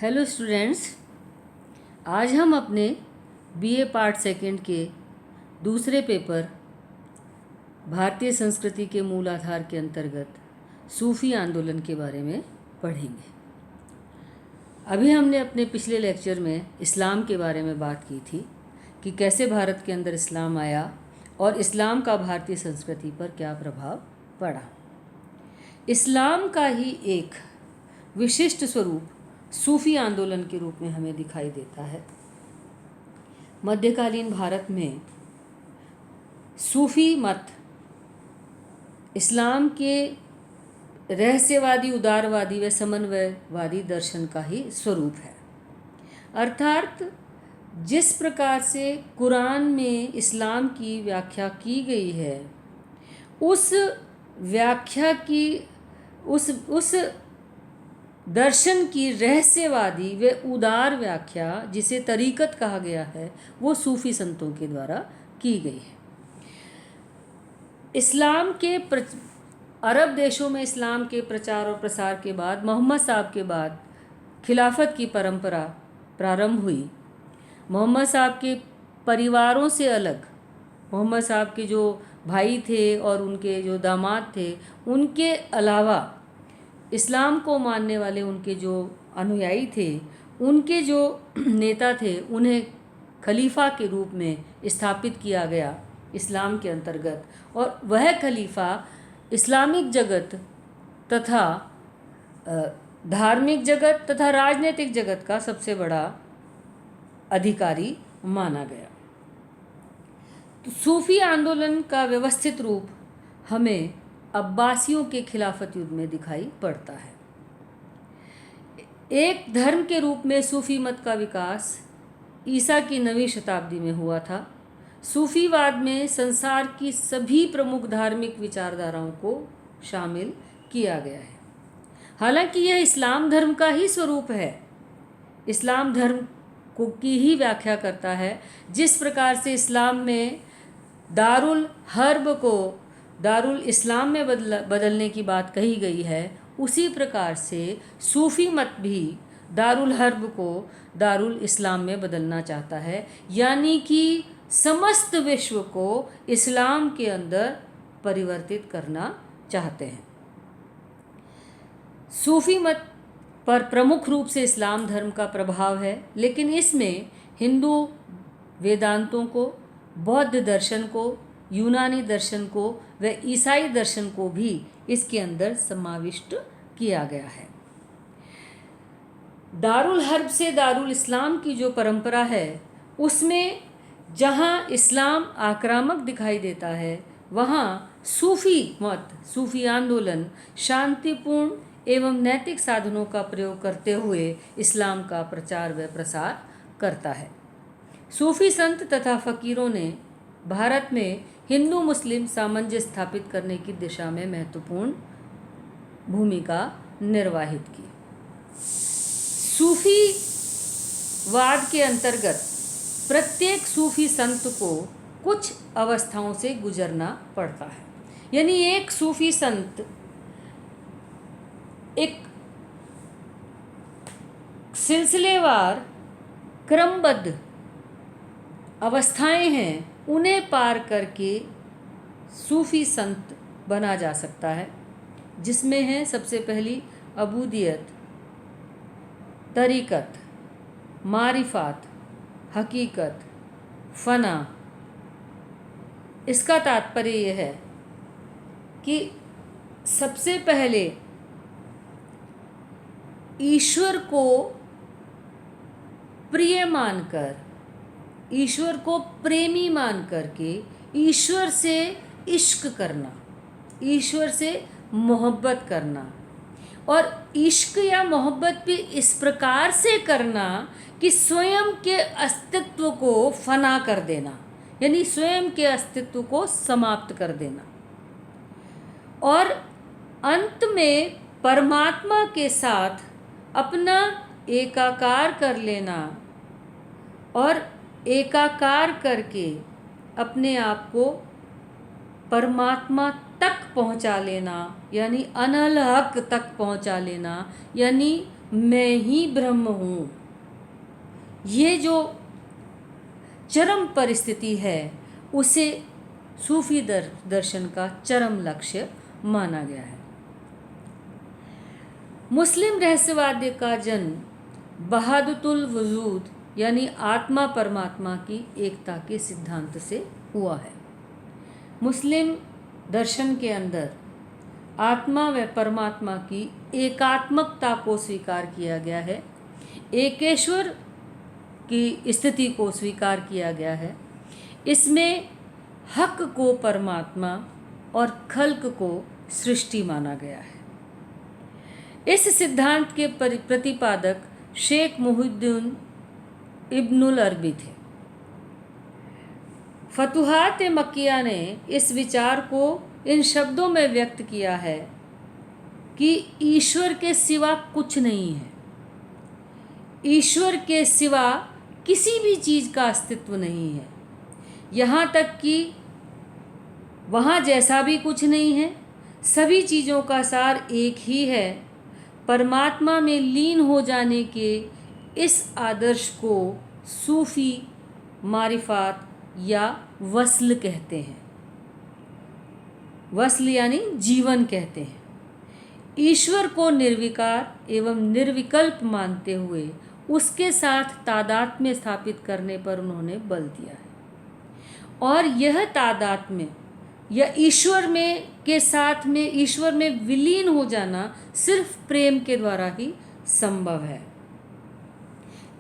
Hello students, आज हम अपने बीए पार्ट सेकंड के दूसरे पेपर भारतीय संस्कृति के मूल आधार के अंतर्गत सूफी आंदोलन के बारे में पढ़ेंगे। अभी हमने अपने पिछले लेक्चर में इस्लाम के बारे में बात की थी कि कैसे भारत के अंदर इस्लाम आया और इस्लाम का भारतीय संस्कृति पर क्या प्रभाव पड़ा। इस्लाम का ही एक विशिष्ट स्वरूप सूफी आंदोलन के रूप में हमें दिखाई देता है। मध्यकालीन भारत में सूफी मत इस्लाम के रहस्यवादी, उदारवादी व समन्वयवादी दर्शन का ही स्वरूप है। अर्थात जिस प्रकार से कुरान में इस्लाम की व्याख्या की गई है, उस व्याख्या की उस दर्शन की रहस्यवादी व उदार व्याख्या, जिसे तरीक़त कहा गया है, वो सूफ़ी संतों के द्वारा की गई है। इस्लाम के अरब देशों में इस्लाम के प्रचार और प्रसार के बाद, मोहम्मद साहब के बाद खिलाफत की परंपरा प्रारंभ हुई। मोहम्मद साहब के परिवारों से अलग, मोहम्मद साहब के जो भाई थे और उनके जो दामाद थे, उनके अलावा इस्लाम को मानने वाले उनके जो अनुयायी थे, उनके जो नेता थे, उन्हें खलीफा के रूप में स्थापित किया गया इस्लाम के अंतर्गत। और वह खलीफा इस्लामिक जगत तथा धार्मिक जगत तथा राजनीतिक जगत का सबसे बड़ा अधिकारी माना गया। तो सूफी आंदोलन का व्यवस्थित रूप हमें अब्बासियों के खिलाफत युद्ध में दिखाई पड़ता है। एक धर्म के रूप में सूफी मत का विकास ईसा की 9वीं शताब्दी में हुआ था। सूफीवाद में संसार की सभी प्रमुख धार्मिक विचारधाराओं को शामिल किया गया है। हालांकि यह इस्लाम धर्म का ही स्वरूप है, इस्लाम धर्म को की ही व्याख्या करता है। जिस प्रकार से इस्लाम में दारुल हर्ब को दारुल इस्लाम में बदलने की बात कही गई है, उसी प्रकार से सूफी मत भी दारुल हर्ब को दारुल इस्लाम में बदलना चाहता है, यानी कि समस्त विश्व को इस्लाम के अंदर परिवर्तित करना चाहते हैं। सूफी मत पर प्रमुख रूप से इस्लाम धर्म का प्रभाव है, लेकिन इसमें हिंदू वेदांतों को, बौद्ध दर्शन को, यूनानी दर्शन को व ईसाई दर्शन को भी इसके अंदर समाविष्ट किया गया है। दारुल हर्ब से दारुल इस्लाम की जो परंपरा है, उसमें जहाँ इस्लाम आक्रामक दिखाई देता है, वहाँ सूफी मत, सूफी आंदोलन शांतिपूर्ण एवं नैतिक साधनों का प्रयोग करते हुए इस्लाम का प्रचार व प्रसार करता है। सूफी संत तथा फकीरों ने भारत में हिंदू मुस्लिम सामंजस्य स्थापित करने की दिशा में महत्वपूर्ण भूमिका निर्वाहित की। सूफीवाद के अंतर्गत प्रत्येक सूफी संत को कुछ अवस्थाओं से गुजरना पड़ता है, यानी एक सूफी संत एक सिलसिलेवार क्रमबद्ध अवस्थाएं हैं, उन्हें पार करके सूफी संत बना जा सकता है, जिसमें है सबसे पहली अबूदियत, तरीक़त, मारिफात, हकीकत, फ़ना। इसका तात्पर्य यह है कि सबसे पहले ईश्वर को प्रिय मानकर, ईश्वर को प्रेमी मान करके ईश्वर से इश्क करना, ईश्वर से मोहब्बत करना, और इश्क या मोहब्बत भी इस प्रकार से करना कि स्वयं के अस्तित्व को फना कर देना, यानी स्वयं के अस्तित्व को समाप्त कर देना, और अंत में परमात्मा के साथ अपना एकाकार कर लेना और एकाकार करके अपने आप को परमात्मा तक पहुंचा लेना, यानी अनल हक तक पहुंचा लेना, यानी मैं ही ब्रह्म हूँ। ये जो चरम परिस्थिति है उसे सूफी दर्शन का चरम लक्ष्य माना गया है। मुस्लिम रहस्यवाद का जन्म वहादतुल वजूद यानी आत्मा परमात्मा की एकता के सिद्धांत से हुआ है। मुस्लिम दर्शन के अंदर आत्मा व परमात्मा की एकात्मकता को स्वीकार किया गया है, एकेश्वर की स्थिति को स्वीकार किया गया है। इसमें हक को परमात्मा और खल्क को सृष्टि माना गया है। इस सिद्धांत के प्रतिपादक शेख मुहिउद्दीन इब्नुल अरबी थे। फतुहात मक्किया ने इस विचार को इन शब्दों में व्यक्त किया है कि ईश्वर के सिवा कुछ नहीं है, ईश्वर के सिवा किसी भी चीज़ का अस्तित्व नहीं है, यहाँ तक कि वहाँ जैसा भी कुछ नहीं है, सभी चीज़ों का सार एक ही है। परमात्मा में लीन हो जाने के इस आदर्श को सूफी मारिफात या वस्ल कहते हैं। वस्ल यानी जीवन कहते हैं। ईश्वर को निर्विकार एवं निर्विकल्प मानते हुए उसके साथ तादात्म्य स्थापित करने पर उन्होंने बल दिया है। और यह तादात्म्य या ईश्वर में के साथ में ईश्वर में विलीन हो जाना सिर्फ प्रेम के द्वारा ही संभव है।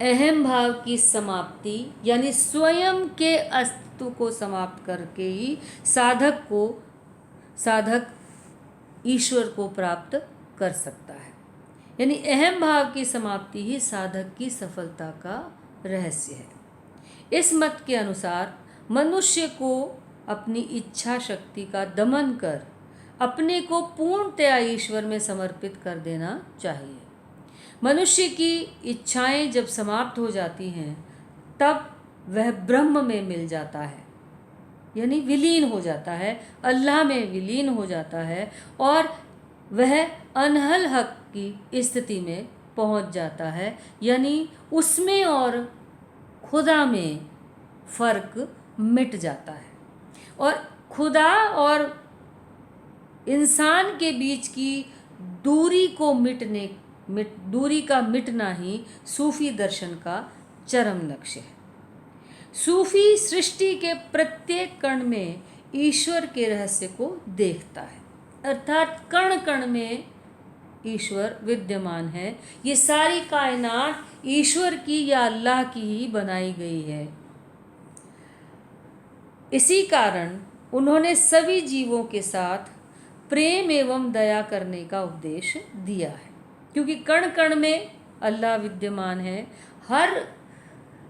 अहम भाव की समाप्ति यानी स्वयं के अस्तित्व को समाप्त करके ही साधक ईश्वर को प्राप्त कर सकता है। यानी अहम भाव की समाप्ति ही साधक की सफलता का रहस्य है। इस मत के अनुसार मनुष्य को अपनी इच्छा शक्ति का दमन कर अपने को पूर्णतया ईश्वर में समर्पित कर देना चाहिए। मनुष्य की इच्छाएं जब समाप्त हो जाती हैं तब वह ब्रह्म में मिल जाता है, यानी विलीन हो जाता है, अल्लाह में विलीन हो जाता है और वह अनहल हक की स्थिति में पहुंच जाता है। यानी उसमें और खुदा में फ़र्क मिट जाता है और खुदा और इंसान के बीच की दूरी का मिटना ही सूफी दर्शन का चरम लक्ष्य है। सूफी सृष्टि के प्रत्येक कण में ईश्वर के रहस्य को देखता है, अर्थात कण कण में ईश्वर विद्यमान है। ये सारी कायनात ईश्वर की या अल्लाह की ही बनाई गई है। इसी कारण उन्होंने सभी जीवों के साथ प्रेम एवं दया करने का उपदेश दिया है, क्योंकि कण कण में अल्लाह विद्यमान है। हर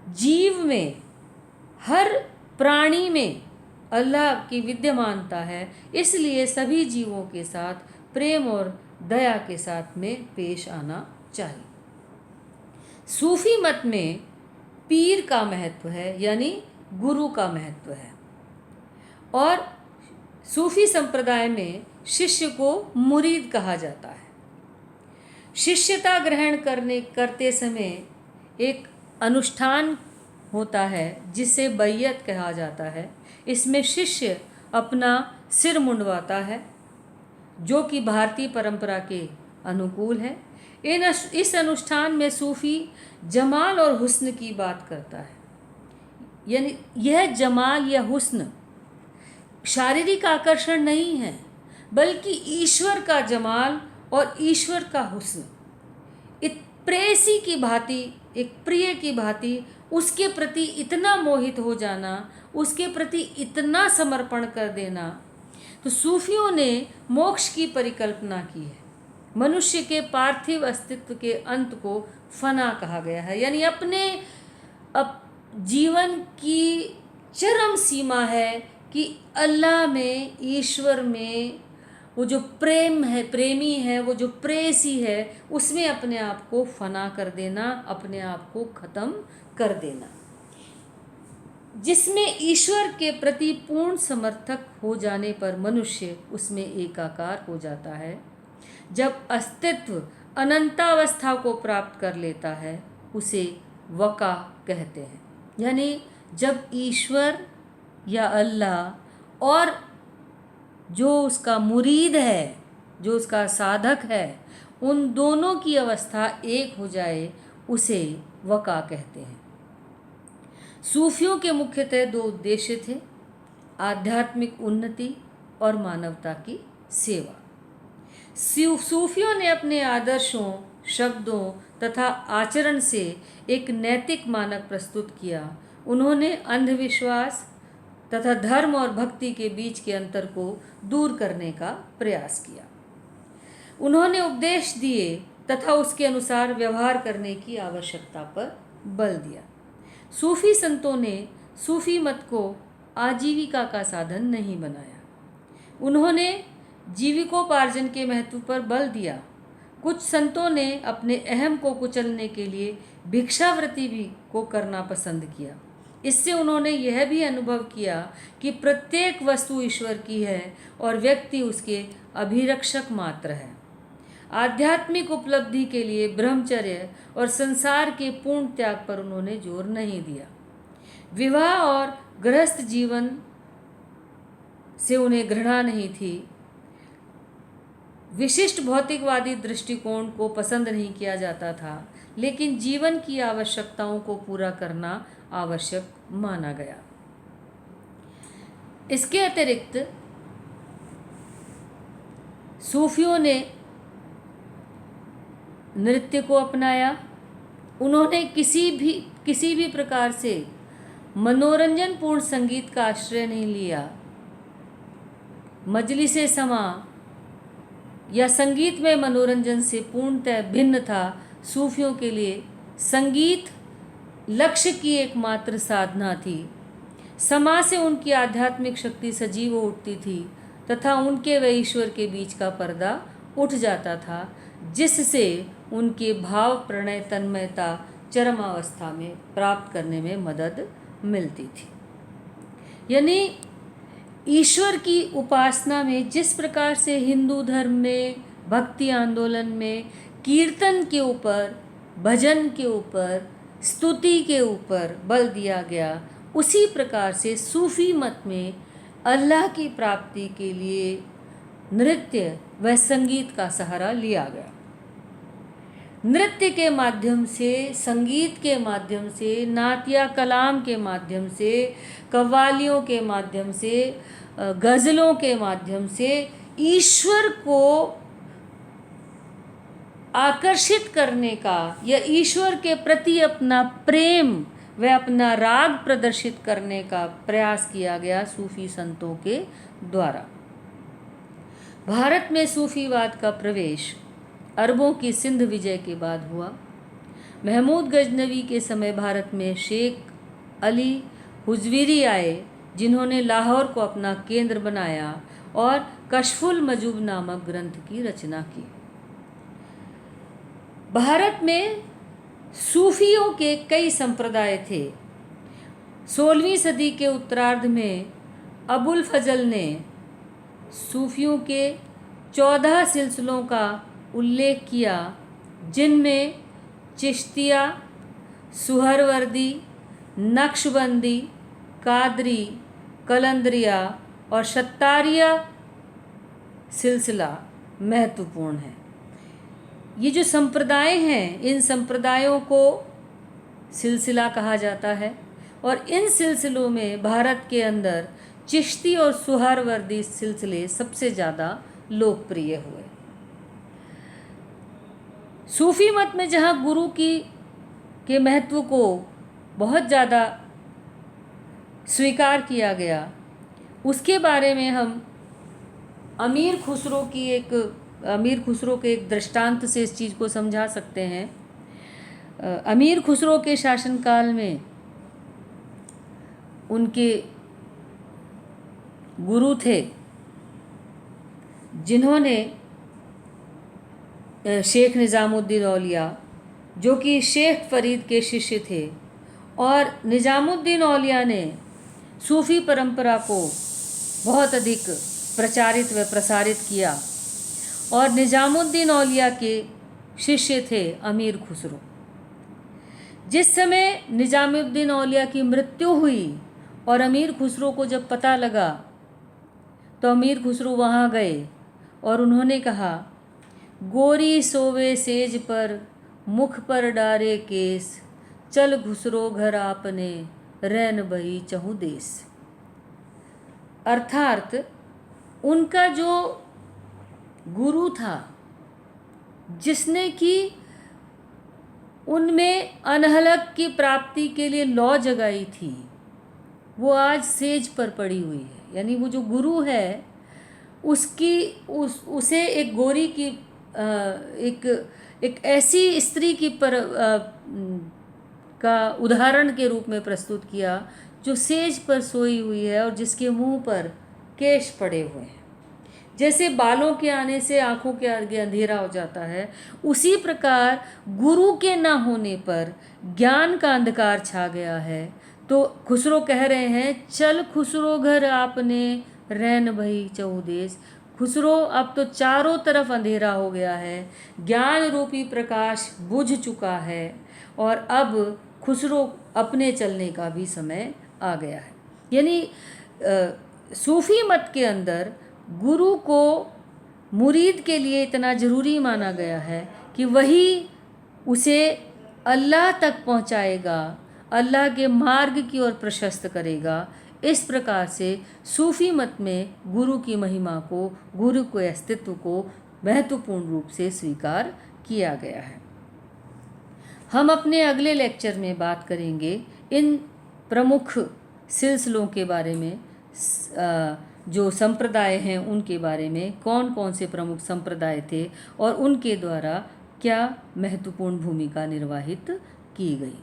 जीव में, हर प्राणी में अल्लाह की विद्यमानता है। इसलिए सभी जीवों के साथ प्रेम और दया के साथ में पेश आना चाहिए। सूफी मत में पीर का महत्व है, यानी गुरु का महत्व है। और सूफी संप्रदाय में शिष्य को मुरीद कहा जाता है। शिष्यता ग्रहण करते समय एक अनुष्ठान होता है जिसे बैयत कहा जाता है। इसमें शिष्य अपना सिर मुंडवाता है, जो कि भारतीय परंपरा के अनुकूल है। इस अनुष्ठान में सूफी जमाल और हुस्न की बात करता है। यानी यह जमाल या हुस्न शारीरिक आकर्षण नहीं है, बल्कि ईश्वर का जमाल और ईश्वर का हुस्न। एक प्रेयसी की भांति, एक प्रिय की भांति उसके प्रति इतना मोहित हो जाना, उसके प्रति इतना समर्पण कर देना। तो सूफियों ने मोक्ष की परिकल्पना की है। मनुष्य के पार्थिव अस्तित्व के अंत को फना कहा गया है, यानी अपने जीवन की चरम सीमा है कि अल्लाह में, ईश्वर में वो जो प्रेम है, प्रेमी है, वो जो प्रेयसी है, उसमें अपने आप को फना कर देना, अपने आप को ख़त्म कर देना, जिसमें ईश्वर के प्रति पूर्ण समर्थक हो जाने पर मनुष्य उसमें एकाकार हो जाता है। जब अस्तित्व अनंतावस्था को प्राप्त कर लेता है उसे वका कहते हैं। यानी जब ईश्वर या अल्लाह और जो उसका मुरीद है, जो उसका साधक है, उन दोनों की अवस्था एक हो जाए उसे वका कहते हैं। सूफियों के मुख्यतः दो उद्देश्य थे, आध्यात्मिक उन्नति और मानवता की सेवा। सूफियों ने अपने आदर्शों, शब्दों तथा आचरण से एक नैतिक मानक प्रस्तुत किया। उन्होंने अंधविश्वास तथा धर्म और भक्ति के बीच के अंतर को दूर करने का प्रयास किया। उन्होंने उपदेश दिए तथा उसके अनुसार व्यवहार करने की आवश्यकता पर बल दिया। सूफी संतों ने सूफी मत को आजीविका का साधन नहीं बनाया। उन्होंने जीविकोपार्जन के महत्व पर बल दिया। कुछ संतों ने अपने अहम को कुचलने के लिए भिक्षावृत्ति भी को करना पसंद किया। इससे उन्होंने यह भी अनुभव किया कि प्रत्येक वस्तु ईश्वर की है और व्यक्ति उसके अभिरक्षक मात्र है। आध्यात्मिक उपलब्धि के लिए ब्रह्मचर्य और संसार के पूर्ण त्याग पर उन्होंने जोर नहीं दिया। विवाह और गृहस्थ जीवन से उन्हें घृणा नहीं थी। विशिष्ट भौतिकवादी दृष्टिकोण को पसंद नहीं किया जाता था, लेकिन जीवन की आवश्यकताओं को पूरा करना आवश्यक माना गया। इसके अतिरिक्त सूफियों ने नृत्य को अपनाया। उन्होंने किसी भी प्रकार से मनोरंजन पूर्ण संगीत का आश्रय नहीं लिया। मजलिसे समा या संगीत में मनोरंजन से पूर्णतः भिन्न था। सूफियों के लिए संगीत लक्ष्य की एकमात्र साधना थी। समा से उनकी आध्यात्मिक शक्ति सजीव हो उठती थी तथा उनके व ईश्वर के बीच का पर्दा उठ जाता था, जिससे उनके भाव प्रणय तन्मयता चरमावस्था में प्राप्त करने में मदद मिलती थी। यानी ईश्वर की उपासना में जिस प्रकार से हिंदू धर्म में भक्ति आंदोलन में कीर्तन के ऊपर, भजन के ऊपर, स्तुति के ऊपर बल दिया गया, उसी प्रकार से सूफी मत में अल्लाह की प्राप्ति के लिए नृत्य व संगीत का सहारा लिया गया। नृत्य के माध्यम से, संगीत के माध्यम से, नातिया कलाम के माध्यम से, कव्वालियों के माध्यम से, गज़लों के माध्यम से ईश्वर को आकर्षित करने का या ईश्वर के प्रति अपना प्रेम व अपना राग प्रदर्शित करने का प्रयास किया गया सूफी संतों के द्वारा। भारत में सूफीवाद का प्रवेश अरबों की सिंध विजय के बाद हुआ। महमूद गजनवी के समय भारत में शेख अली हुजवीरी आए, जिन्होंने लाहौर को अपना केंद्र बनाया और कशफुल मजूब नामक ग्रंथ की रचना की। भारत में सूफियों के कई संप्रदाय थे। 16वीं सदी के उत्तरार्ध में अबुल फजल ने सूफियों के 14 सिलसिलों का उल्लेख किया, जिनमें चिश्तिया, सुहरवर्दी, नक्शबंदी, कादरी, कलंदरिया और शत्तारिया सिलसिला महत्वपूर्ण है। ये जो संप्रदाय हैं, इन संप्रदायों को सिलसिला कहा जाता है और इन सिलसिलों में भारत के अंदर चिश्ती और सुहरवर्दी सिलसिले सबसे ज़्यादा लोकप्रिय हुए। सूफी मत में जहाँ गुरु के महत्व को बहुत ज़्यादा स्वीकार किया गया, उसके बारे में हम अमीर खुसरो के एक दृष्टांत से इस चीज़ को समझा सकते हैं। अमीर खुसरो के शासनकाल में उनके गुरु थे, जिन्होंने शेख निज़ामुद्दीन औलिया, जो कि शेख फरीद के शिष्य थे, और निज़ामुद्दीन औलिया ने सूफ़ी परंपरा को बहुत अधिक प्रचारित व प्रसारित किया। और निज़ामुद्दीन औलिया के शिष्य थे अमीर खुसरो। जिस समय निजामुद्दीन औलिया की मृत्यु हुई और अमीर खुसरो को जब पता लगा तो अमीर खुसरो वहाँ गए और उन्होंने कहा, गोरी सोवे सेज पर मुख पर डारे केस, चल खुसरो घर आपने रैन बही चहु देश। अर्थात उनका जो गुरु था जिसने कि उनमें अनहलक की प्राप्ति के लिए लौ जगाई थी, वो आज सेज पर पड़ी हुई है। यानी वो जो गुरु है उसे एक गोरी की एक ऐसी स्त्री की का उदाहरण के रूप में प्रस्तुत किया जो सेज पर सोई हुई है और जिसके मुंह पर केश पड़े हुए हैं। जैसे बालों के आने से आंखों के आगे अंधेरा हो जाता है, उसी प्रकार गुरु के ना होने पर ज्ञान का अंधकार छा गया है। तो खुसरो कह रहे हैं, चल खुसरो घर आपने रैन भई चहु देश। खुसरो, अब तो चारों तरफ अंधेरा हो गया है, ज्ञान रूपी प्रकाश बुझ चुका है और अब खुसरो अपने चलने का भी समय आ गया है। यानी सूफी मत के अंदर गुरु को मुरीद के लिए इतना ज़रूरी माना गया है कि वही उसे अल्लाह तक पहुंचाएगा, अल्लाह के मार्ग की ओर प्रशस्त करेगा। इस प्रकार से सूफी मत में गुरु की महिमा को, गुरु के अस्तित्व को महत्वपूर्ण रूप से स्वीकार किया गया है। हम अपने अगले लेक्चर में बात करेंगे इन प्रमुख सिलसिलों के बारे में, जो संप्रदाय हैं उनके बारे में, कौन कौन से प्रमुख संप्रदाय थे और उनके द्वारा क्या महत्वपूर्ण भूमिका निर्वाहित की गई।